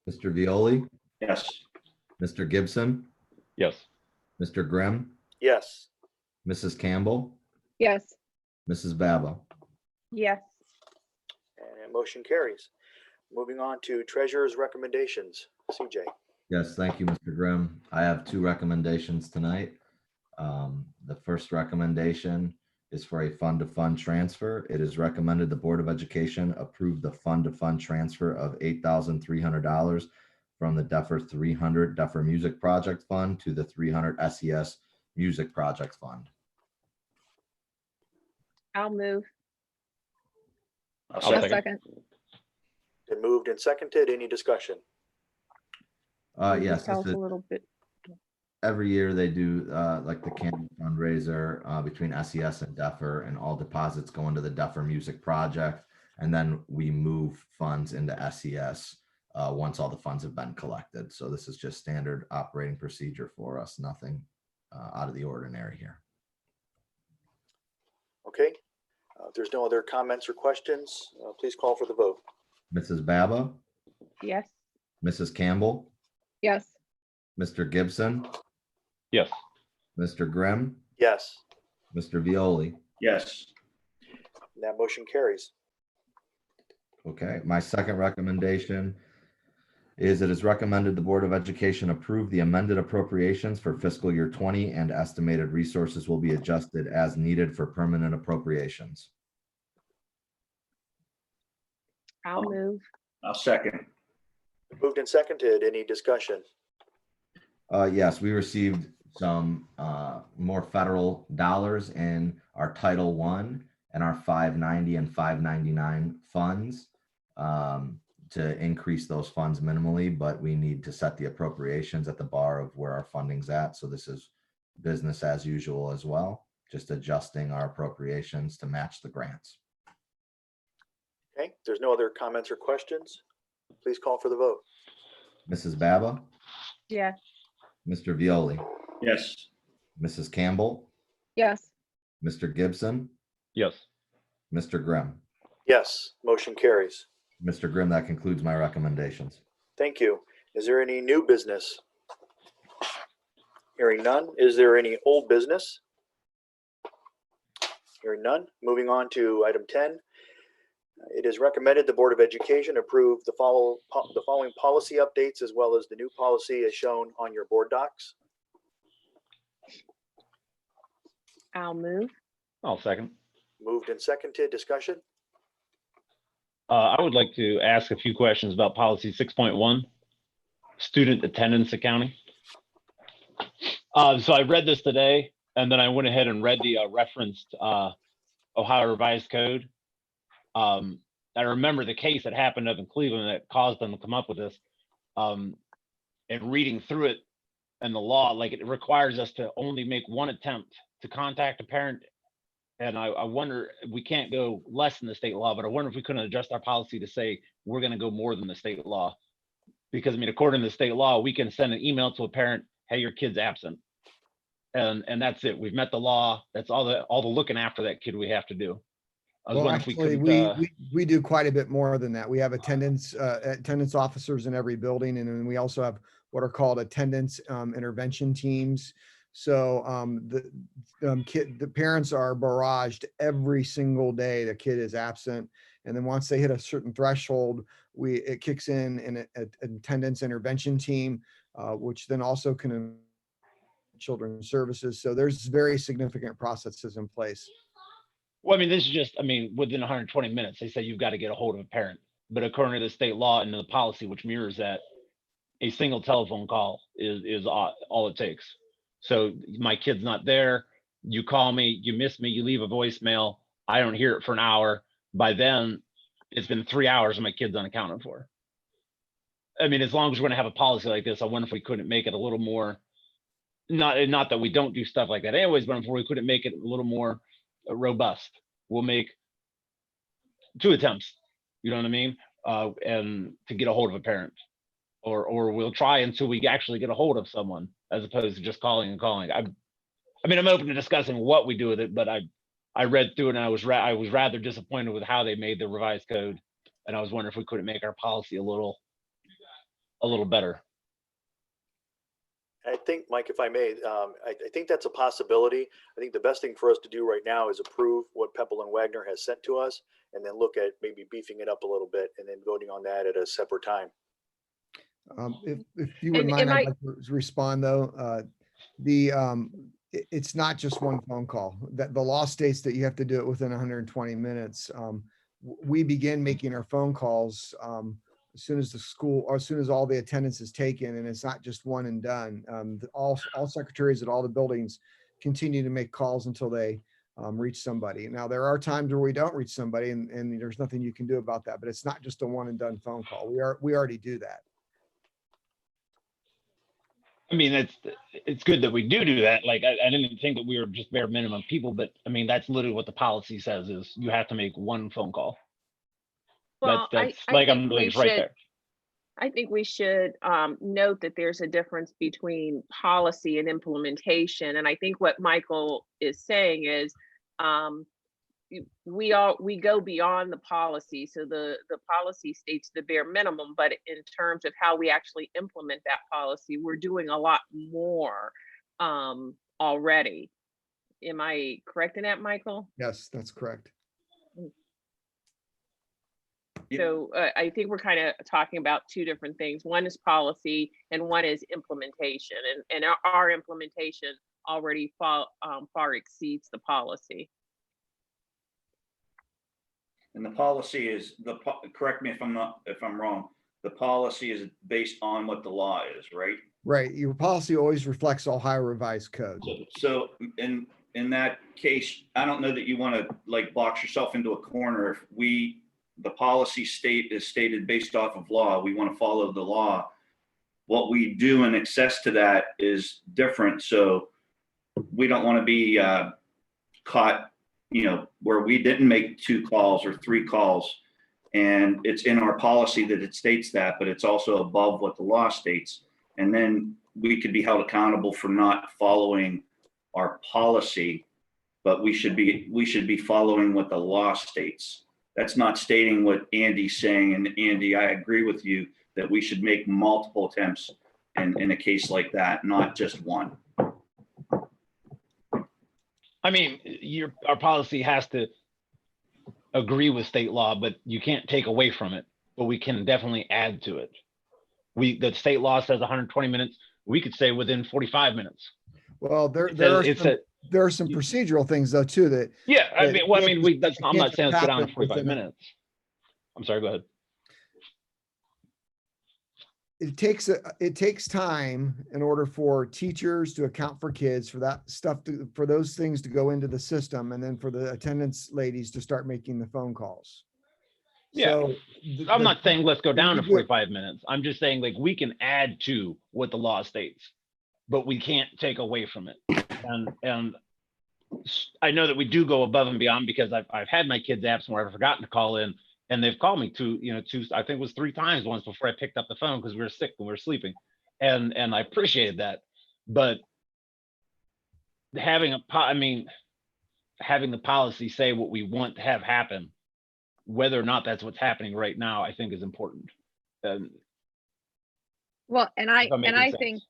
Mr. Violi, Yes. Mr. Gibson, Yes. Mr. Grimm, Yes. Mrs. Campbell, Yes. Mrs. Baba. Yes. And motion carries. Moving on to treasurer's recommendations. CJ. Yes, thank you, Mr. Grimm. I have two recommendations tonight. The first recommendation is for a fund-to-fund transfer. It is recommended the Board of Education approve the fund-to-fund transfer of $8,300 from the DEFR 300 DEFR Music Project Fund to the 300 SCS Music Project Fund. I'll move. I'll I'll A second. second. Been moved and seconded. Any discussion? Can you Yes, tell this us is a little bit. every year they do like the candle fundraiser between SCS and DEFR, and all deposits go into the DEFR Music Project, and then we move funds into SCS once all the funds have been collected. So this is just standard operating procedure for us, nothing out of the ordinary here. Okay. If there's no other comments or questions, please call for the vote. Mrs. Baba, Yes. Mrs. Campbell, Yes. Mr. Gibson, Yes. Mr. Grimm, Yes. Mr. Violi. Yes. And that motion carries. Okay, my second recommendation is it is recommended the Board of Education approve the amended appropriations for fiscal year 20 and estimated resources will be adjusted as needed for permanent appropriations. I'll move. I'll second. Moved and seconded. Any discussion? Yes, we received some more federal dollars in our Title I and our 590 and 599 funds to increase those funds minimally, but we need to set the appropriations at the bar of where our funding's at. So this is business as usual as well, just adjusting our appropriations to match the grants. Okay. If there's no other comments or questions, please call for the vote. Mrs. Baba, Yes. Mr. Violi, Yes. Mrs. Campbell, Yes. Mr. Gibson, Yes. Mr. Grimm. Yes. Motion carries. Mr. Grimm, that concludes my recommendations. Thank you. Is there any new business? Hearing none. Is there any old business? Hearing none. Moving on to item 10. It is recommended the Board of Education approve the following policy updates as well as the new policy as shown on your board docs. I'll move. I'll second. Moved and seconded. Discussion? I would like to ask a few questions about policy 6.1, student attendance accounting. So I read this today, and then I went ahead and read the referenced Ohio Revised Code. I remember the case that happened up in Cleveland that caused them to come up with this. And reading through it and the law, like it requires us to only make one attempt to contact a parent. And I wonder, we can't go less than the state law, but I wonder if we couldn't adjust our policy to say we're going to go more than the state law. Because I mean, according to the state law, we can send an email to a parent, hey, your kid's absent. And that's it. We've met the law. That's all the looking after that kid we have to do. I was Well, wondering if actually, we could, we do quite a bit more than that. We have attendance officers in every building, and then we also have what are called attendance intervention teams. So the parents are barraged every single day. The kid is absent, and then once they hit a certain threshold, it kicks in an attendance intervention team, which then also can children's services. So there's very significant processes in place. well, I mean, this is just, I mean, within 120 minutes, they say you've got to get a hold of a parent. But according to the state law and the policy, which mirrors that, a single telephone call is all it takes. So my kid's not there. You call me, you miss me, you leave a voicemail. I don't hear it for an hour. By then, it's been 3 hours and my kid's unaccounted for. I mean, as long as we're going to have a policy like this, I wonder if we couldn't make it a little more, not that we don't do stuff like that anyways, but if we couldn't make it a little more robust. We'll make 2 attempts You know what I mean? And to get a hold of a parent, or we'll try until we actually get a hold of someone, as opposed to just calling and calling. I mean, I'm open to discussing what we do with it, but I read through it and I was rather disappointed with how they made the revised code, and I was wondering if we couldn't make our policy a little better. I think, Mike, if I may, I think that's a possibility. I think the best thing for us to do right now is approve what Pepple and Wagner has sent to us, and then look at maybe beefing it up a little bit and then voting on that at a separate time. If you wouldn't And mind, I'd Mike- like to respond though. It's not just one phone call. That the law states that you have to do it within 120 minutes. We begin making our phone calls as soon as the school, or as soon as all the attendance is taken, and it's not just one and done. All secretaries at all the buildings continue to make calls until they reach somebody. Now, there are times where we don't reach somebody, and there's nothing you can do about that, but it's not just a one and done phone call. We already do that. I mean, it's good that we do that. Like, I didn't think that we were just bare minimum people, but I mean, that's literally what the policy says, is you have to make one phone call. Well, That's I like, think we it's right should- there. I think we should note that there's a difference between policy and implementation. And I think what Michael is saying is we go beyond the policy. So the policy states the bare minimum, but in terms of how we actually implement that policy, we're doing a lot more already. Am I correct in that, Michael? Yes, that's correct. So I think we're kind of talking about two different things. One is policy and one is implementation. And our implementation already far exceeds the policy. And the policy is correct me if I'm wrong. The policy is based on what the law is, right? Right. Your policy always reflects Ohio Revised Code. So in that case, I don't know that you want to like box yourself into a corner. If the policy is stated based off of law, we want to follow the law. What we do in excess to that is different. So we don't want to be caught, where we didn't make 2 calls or 3 calls. And it's in our policy that it states that, but it's also above what the law states. And then we could be held accountable for not following our policy, but we should be following what the law states. That's not stating what Andy's saying. And Andy, I agree with you that we should make multiple attempts in a case like that, not just one. I mean, our policy has to agree with state law, but you can't take away from it, but we can definitely add to it. The state law says 120 minutes. We could say within 45 minutes. Well, there are some procedural things though too that. Yeah, I that mean, I'm not saying let's go down to 45 minutes. I'm sorry, go ahead. It takes time in order for teachers to account for kids, for that stuff for those things to go into the system, and then for the attendance ladies to start making the phone calls. Yeah. So I'm not saying let's go down to 45 minutes. I'm just saying, like, we can add to what the law states, but we can't take away from it. And I know that we do go above and beyond, because I've had my kids absent where I've forgotten to call in, and they've called me two, I think it was 3 times once before I picked up the phone because we were sick and we were sleeping. And I appreciated that. But having the policy say what we want to have happen, whether or not that's what's happening right now, I think is important. Well, and I sense.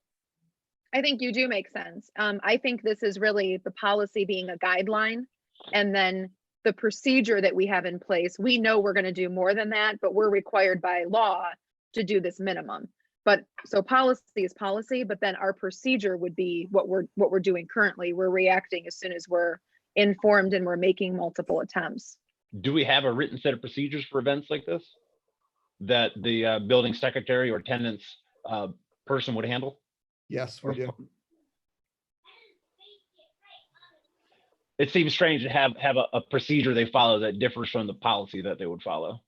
think you do make sense. I think this is really the policy being a guideline, and then the procedure that we have in place. We know we're going to do more than that, but we're required by law to do this minimum. But so policy is policy, but then our procedure would be what we're doing currently. We're reacting as soon as we're informed, and we're making multiple attempts. Do we have a written set of procedures for events like this that the building secretary or attendance person would handle? Yes, we do. It seems strange to have a procedure they follow that differs from the policy that they would follow.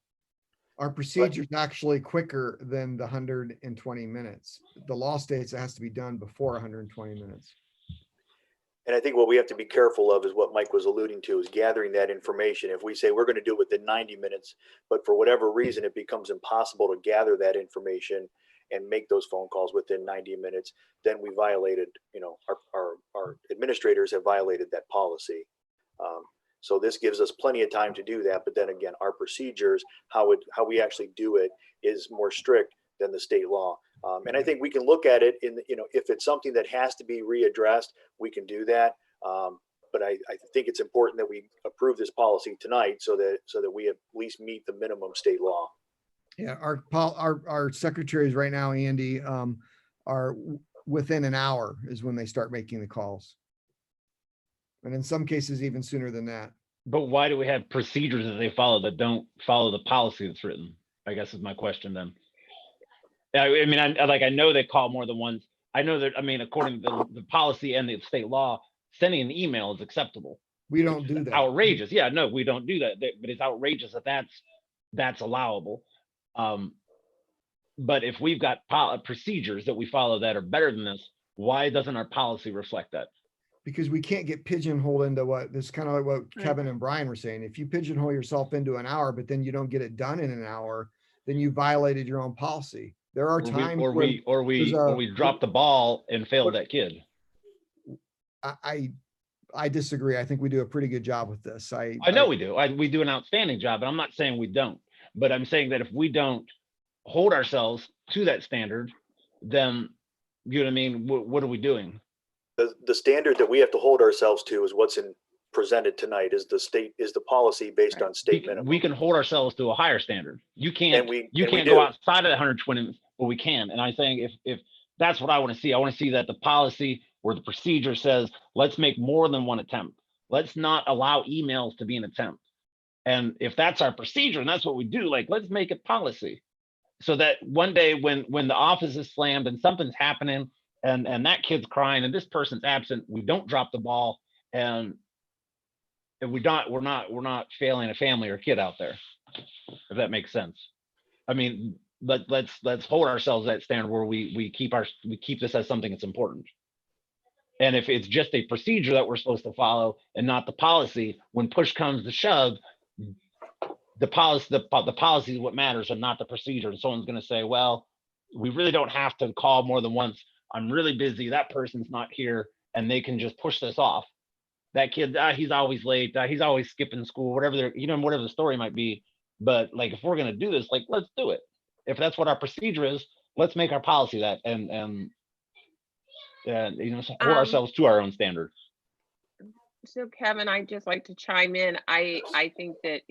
Our procedure is actually quicker than the 120 minutes. The law states it has to be done before 120 minutes. And I think what we have to be careful of is what Mike was alluding to, is gathering that information. If we say we're going to do it within 90 minutes, but for whatever reason, it becomes impossible to gather that information and make those phone calls within 90 minutes, then we violated, our administrators have violated that policy. So this gives us plenty of time to do that. But then again, our procedures, how we actually do it is more strict than the state law. And I think we can look at it in, if it's something that has to be readdressed, we can do that. But I think it's important that we approve this policy tonight so that we at least meet the minimum state law. Yeah, our secretaries right now, Andy, are within an hour is when they start making the calls. And in some cases, even sooner than that. But why do we have procedures that they follow that don't follow the policy that's written? I guess is my question then. I mean, I know they call more than once. I know that, I mean, according to the policy and the state law, sending an email is acceptable. We don't do that. Outrageous. Yeah, no, we don't do that. But it's outrageous that that's allowable. But if we've got procedures that we follow that are better than this, why doesn't our policy reflect that? Because we can't get pigeonholed into what this kind of like what Kevin and Brian were saying. If you pigeonhole yourself into an hour, but then you don't get it done in an hour, then you violated your own policy. There are times or we drop the ball and fail that kid. I disagree. I think we do a pretty good job with this. I know we do. We do an outstanding job, and I'm not saying we don't. But I'm saying that if we don't hold ourselves to that standard, then you know what I mean. What are we doing? The standard that we have to hold ourselves to is what's presented tonight. Is the policy based on state minimum. We can hold ourselves to a higher standard. You can't. You can't go outside of the 120, but we can. And I'm saying if that's what I want to see. I want to see that the policy where the procedure says let's make more than one attempt. Let's not allow emails to be an attempt. And if that's our procedure and that's what we do, like let's make it policy, so that one day when the office is slammed and something's happening and that kid's crying and this person's absent, we don't drop the ball and we're not failing a family or kid out there, if that makes sense. I mean, let's hold ourselves at that standard where we keep this as something that's important. And if it's just a procedure that we're supposed to follow and not the policy, when push comes to shove, the policy is what matters and not the procedure. And someone's going to say, well, we really don't have to call more than once. I'm really busy. That person's not here, and they can just push this off. That kid, he's always late. He's always skipping school, whatever the story might be. But like, if we're going to do this, like, let's do it. If that's what our procedure is, let's make our policy that and hold ourselves to our own standards. So Kevin, I'd just like to chime in. I think that,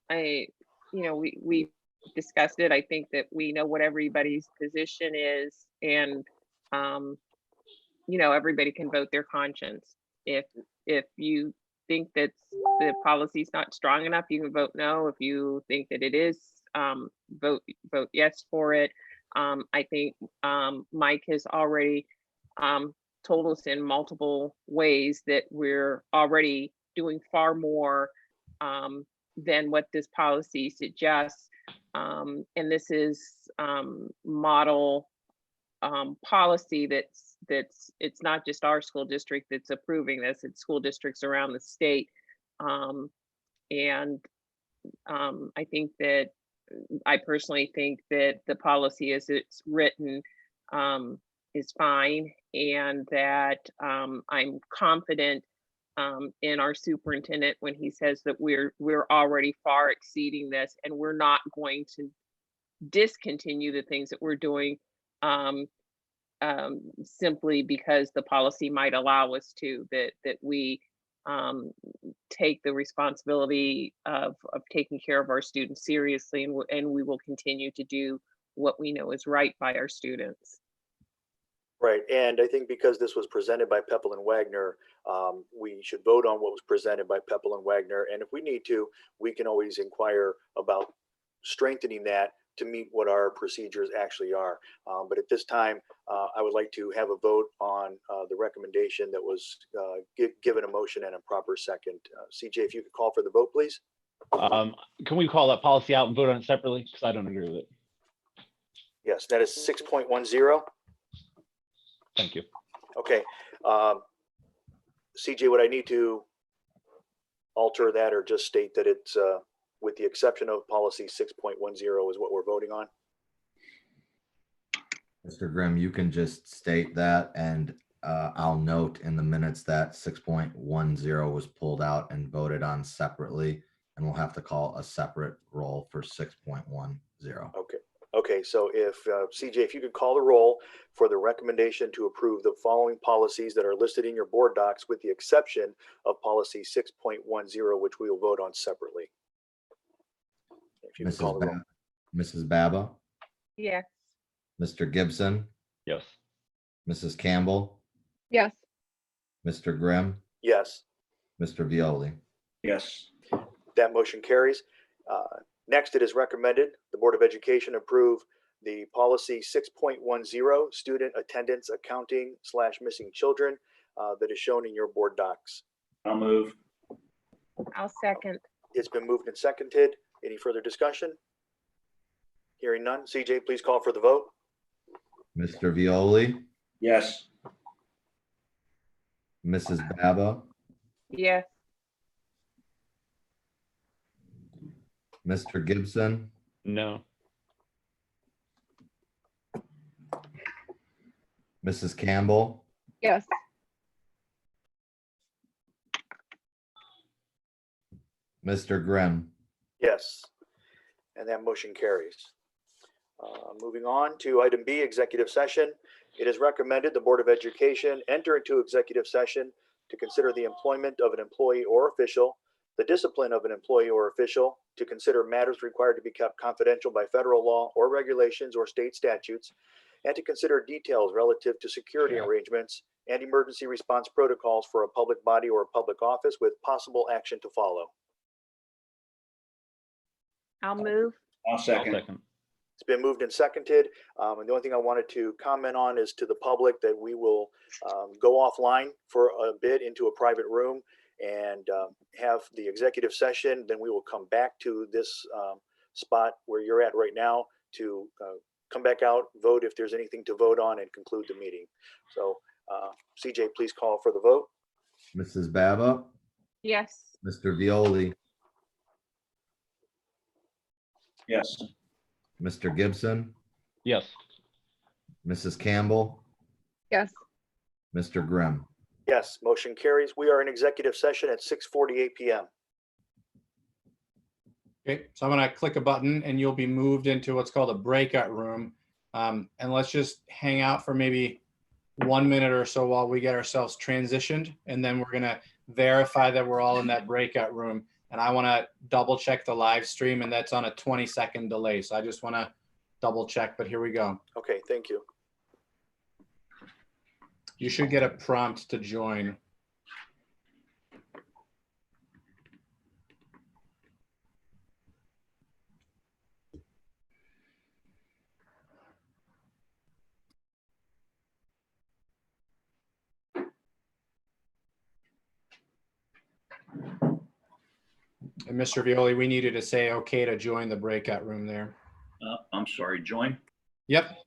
we discussed it. I think that we know what everybody's position is, and everybody can vote their conscience. If you think that the policy's not strong enough, you can vote no. If you think that it is, vote yes for it. I think Mike has already told us in multiple ways that we're already doing far more than what this policy suggests. And this is model policy it's not just our school district that's approving this, it's school districts around the state. And I personally think that the policy as it's written is fine, and that I'm confident in our superintendent when he says that we're already far exceeding this, and we're not going to discontinue the things that we're doing simply because the policy might allow us to, that we take the responsibility of taking care of our students seriously, and we will continue to do what we know is right by our students. Right, and I think because this was presented by Peppel and Wagner, we should vote on what was presented by Peppel and Wagner, and if we need to, we can always inquire about strengthening that to meet what our procedures actually are. But at this time, I would like to have a vote on the recommendation that was given a motion and a proper second. CJ, if you could call for the vote, please. Can we call that policy out and vote on it separately? Because I don't agree with it. Yes, that is 6.10. Thank you. Okay. CJ, would I need to alter that or just state that it's with the exception of policy 6.10 is what we're voting on? Mr. Grimm, you can just state that, and I'll note in the minutes that 6.10 was pulled out and voted on separately, and we'll have to call a separate roll for 6.10. Okay. Okay, so if CJ, if you could call the roll for the recommendation to approve the following policies that are listed in your board docs with the exception of policy 6.10, which we will vote on separately. If you could call the roll. Mrs. Baba, Yes. Mr. Gibson, Yes. Mrs. Campbell, Yes. Mr. Grimm, Yes, Mr. Violi. Yes. that motion carries. Next, it is recommended the Board of Education approve the policy 6.10, student attendance accounting / missing children that is shown in your board docs. I'll move. I'll second. It's been moved and seconded. Any further discussion? Hearing none. CJ, please call for the vote. Mr. Violi, Yes. Mrs. Baba, Yes. Mr. Gibson, No. Mrs. Campbell, Yes. Mr. Grimm. Yes, and that motion carries. Moving on to item B, executive session. It is recommended the Board of Education enter into executive session to consider the employment of an employee or official, the discipline of an employee or official, to consider matters required to be kept confidential by federal law or regulations or state statutes, and to consider details relative to security arrangements and emergency response protocols for a public body or a public office with possible action to follow. I'll move. I'll I'll second. second. It's been moved and seconded. And the only thing I wanted to comment on is to the public that we will go offline for a bit into a private room and have the executive session. Then we will come back to this spot where you're at right now to come back out, vote if there's anything to vote on, and conclude the meeting. So CJ, please call for the vote. Mrs. Baba, Yes. Mr. Violi, Yes. Mr. Gibson, Yes. Mrs. Campbell, Yes. Mr. Grimm. Yes, motion carries. We are in executive session at 6:48 PM. Okay, so I'm gonna click a button and you'll be moved into what's called a breakout room. And let's just hang out for maybe 1 minute or so while we get ourselves transitioned. And then we're gonna verify that we're all in that breakout room. And I wanna double check the live stream, and that's on a 20-second delay. So I just wanna double check, but here we go. Okay, thank you. You should get a prompt to join. And Mr. Violi, we needed to say okay to join the breakout room there. I'm sorry, join. Yep,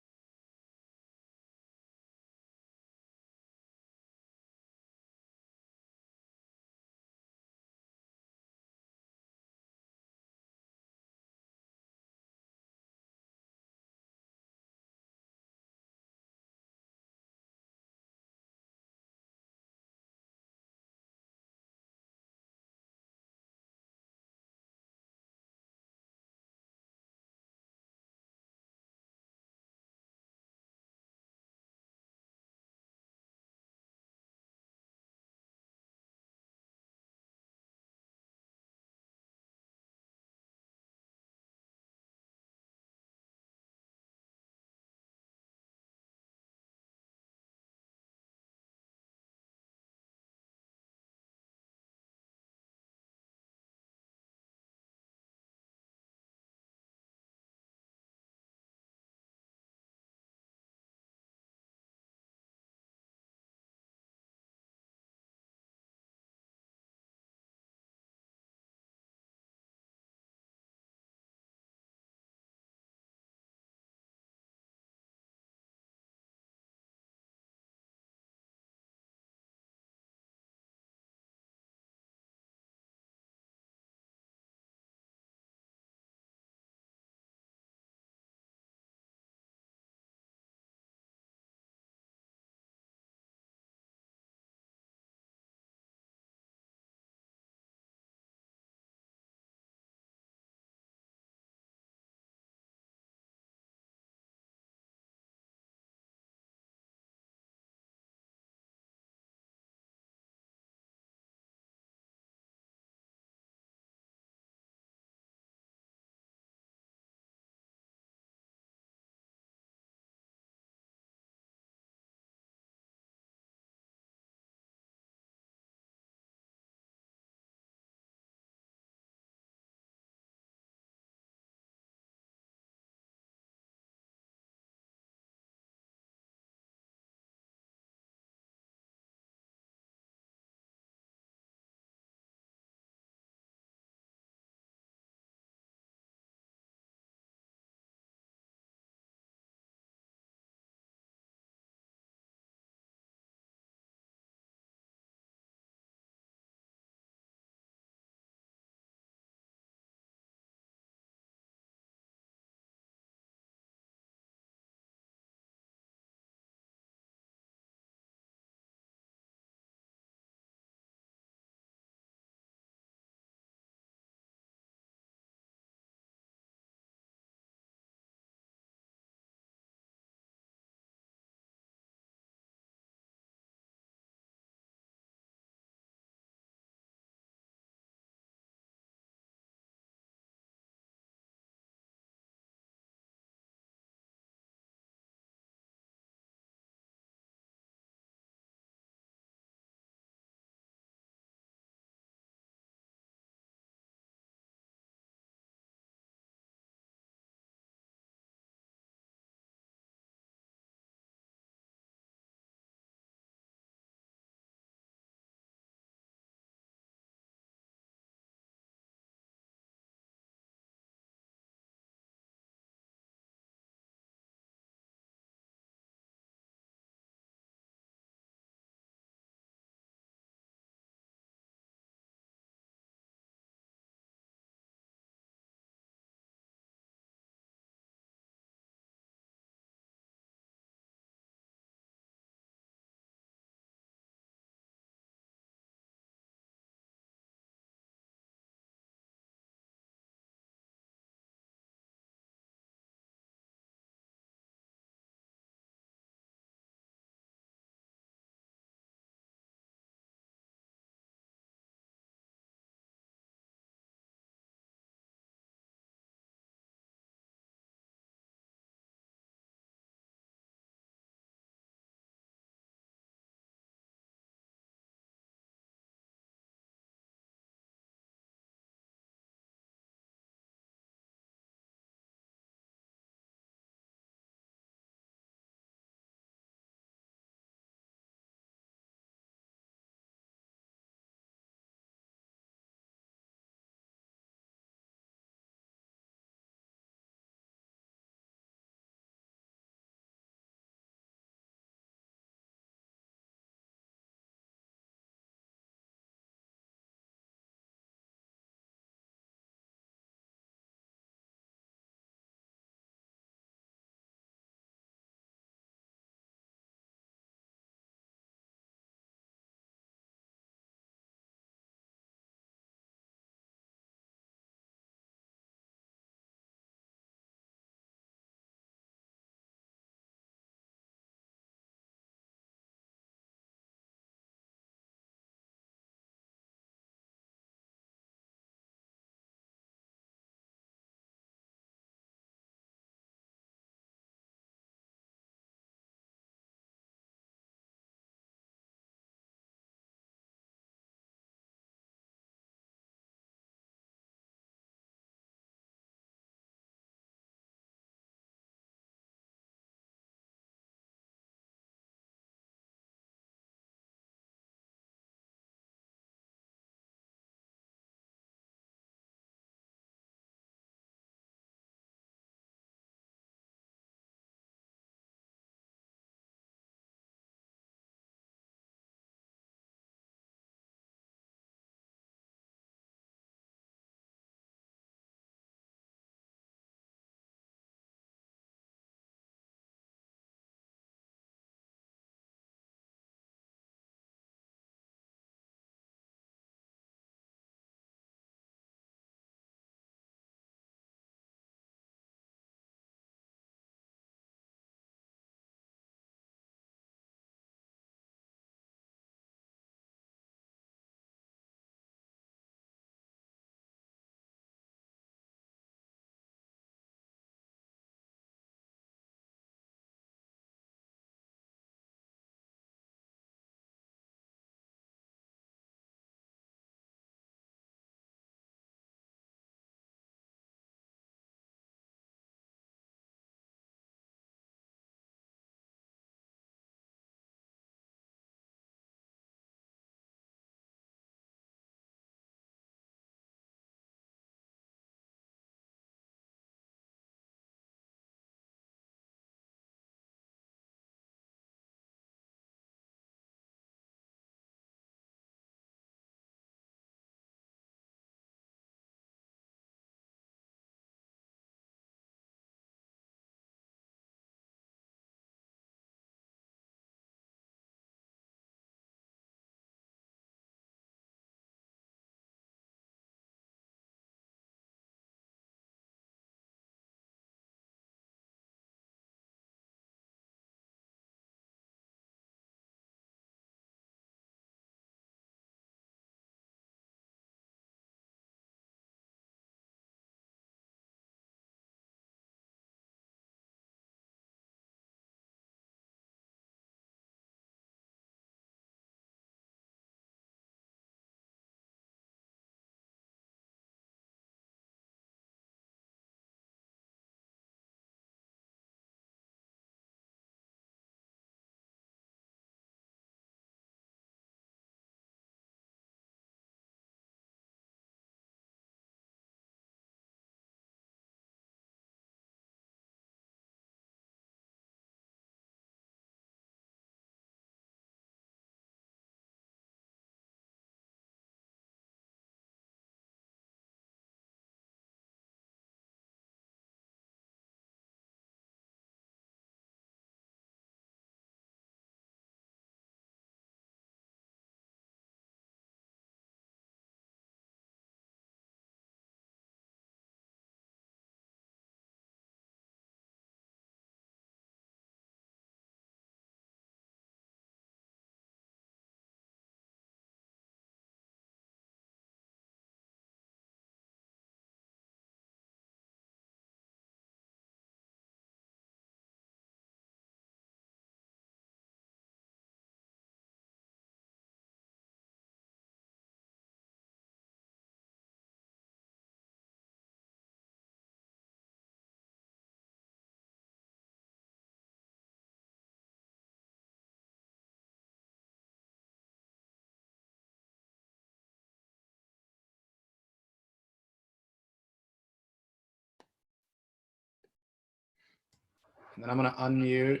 And then I'm gonna unmute.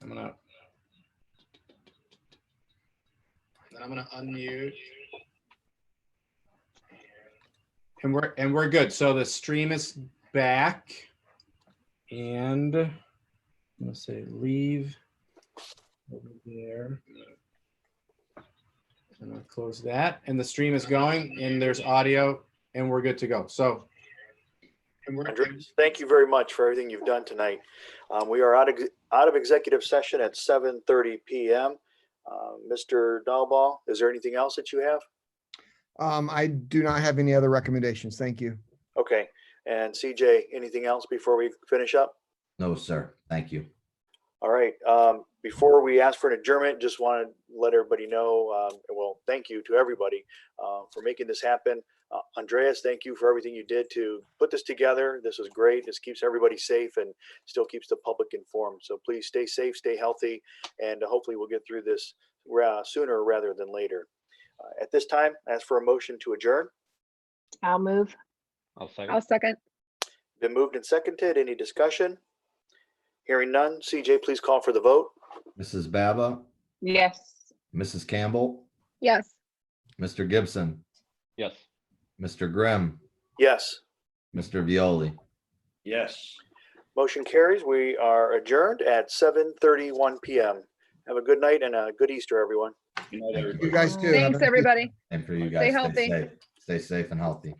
And I'm gonna unmute. And we're good. So the stream is back. And I'm gonna say leave over there. I'm gonna close that, and the stream is going, and there's audio, and we're good to go. So, Andreas, thank you very much for everything you've done tonight. We are out of executive session at 7:30 p.m. Mr. Dahlbaugh, is there anything else that you have? I do not have any other recommendations. Thank you. Okay. And CJ, anything else before we finish up? No, sir. Thank you. All right. Before we ask for an adjournment, just want to let everybody know, well, thank you to everybody for making this happen. Andreas, thank you for everything you did to put this together. This was great. This keeps everybody safe and still keeps the public informed. So please stay safe, stay healthy, and hopefully we'll get through this sooner rather than later. At this time, ask for a motion to adjourn. I'll move. I'll second. Been moved and seconded. Any discussion? Hearing none. CJ, please call for the vote. Mrs. Baba, Yes. Mrs. Campbell, Yes. Mr. Gibson, Yes. Mr. Grimm, Yes. Mr. Violi. Yes. Motion carries. We are adjourned at 7:31 p.m. Have a good night and a good Easter, everyone. Good night, Thank you. everybody. You guys too. Have a Thanks, good- everybody. And for you Stay guys, healthy. stay safe and healthy.